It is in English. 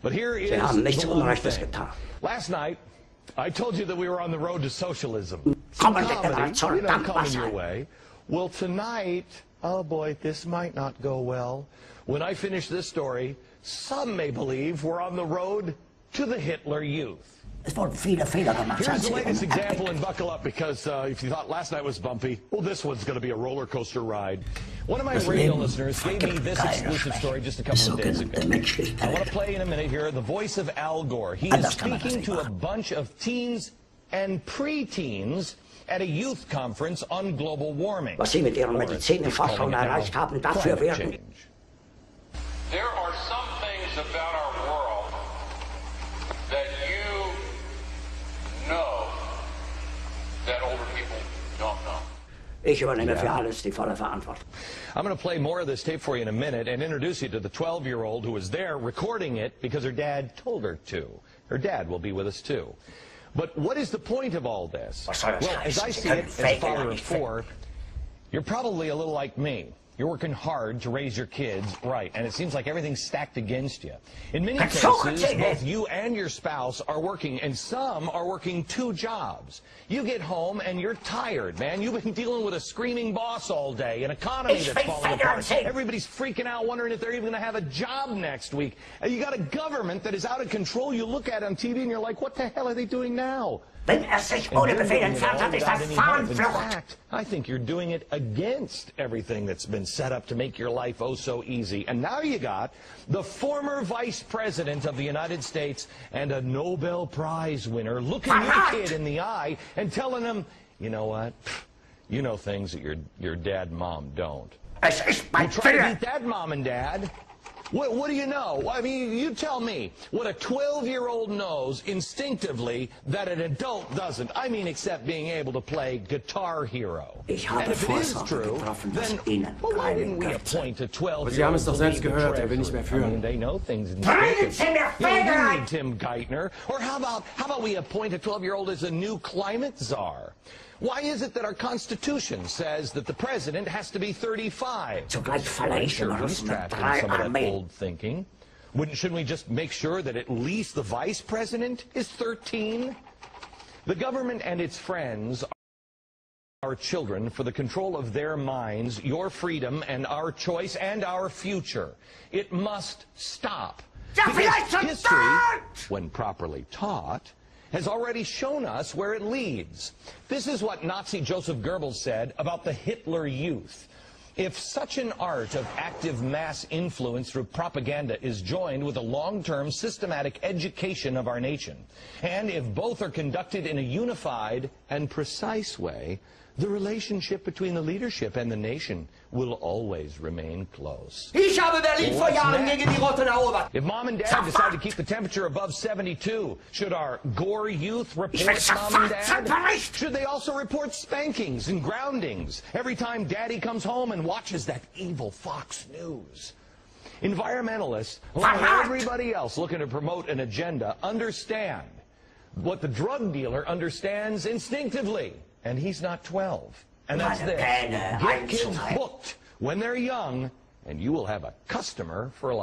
But here is Sie haben nichts the one Unrechtes thing. getan. Last night, I told you that we were on the road to socialism. Come Some on, comedy, sorry, coming your way. Well, tonight, oh boy, this might not go well. When I finish this story, some may believe we're on the road to the Hitler Youth. Es wurden viele Fehler gemacht. Here's the latest example, and buckle up, because if you thought last night was bumpy, well, this one's going to be a roller coaster ride. One of my radio listeners gave me this exclusive story just a couple of days ago. I want to play in a minute here the voice of Al Gore. He is speaking to a bunch of teens and preteens at a youth conference on global warming. Was Sie mit Ihren medizinischen Forschungen erreicht haben, dafür werden. There are some things about our world that you know that older people don't know. Ich übernehme für alles die volle Verantwortung. I'm going to play more of this tape for you in a minute and introduce you to the 12-year-old who was there recording it because her dad told her to. Her dad will be with us too. But what is the point of all this? Well, as I see it, as a father of 4, you're probably a little like me. You're working hard to raise your kids right, and it seems like everything's stacked against you. In many cases, both you and your spouse are working, and some are working 2 jobs. You get home and you're tired, man. You've been dealing with a screaming boss all day, an economy that's falling apart. Everybody's freaking out, wondering if they're even going to have a job next week. And you got a government that is out of control. You look at it on TV and you're like, what the hell are they doing now? Wenn sich ohne Befehl entfernt hat, ist das Fahnenflucht. I think you're doing it against everything that's been set up to make your life oh so easy. And now you got the former Vice President of the United States and a Nobel Prize winner looking your kid in the eye and telling him, you know what, you know things that your dad and mom don't. Es ist mein You try to beat that, mom and dad. What do you know? I mean, you tell me what a 12-year-old knows instinctively that an adult doesn't. I mean, except being able to play Guitar Hero. And if it is true, then why didn't we appoint a 12-year-old? Sie haben es doch selbst gehört, will nicht mehr führen. I mean, they know things instinctively. You don't need Tim Geithner. Or how about we appoint a 12-year-old as a new climate czar? Why is it that our Constitution says that the president has to be 35? Sure, he's trapped in some of that old thinking. Shouldn't we just make sure that at least the vice president is 13? The government and its friends are children for the control of their minds, your freedom, and our choice, and our future. It must stop. Because history, when properly taught, has already shown us where it leads. This is what Nazi Joseph Goebbels said about the Hitler Youth. If such an art of active mass influence through propaganda is joined with a long-term systematic education of our nation, and if both are conducted in a unified and precise way, the relationship between the leadership and the nation will always remain close. Ich habe Berlin vor Jahren gegen die Roten erobert. If mom and dad decide to keep the temperature above 72, should our Gore youth report mom and dad? Should they also report spankings and groundings every time daddy comes home and watches that evil Fox News? Environmentalists, like everybody else looking to promote an agenda, understand what the drug dealer understands instinctively. And he's not 12. And that's this. Get kids hooked when they're young, and you will have a customer for life.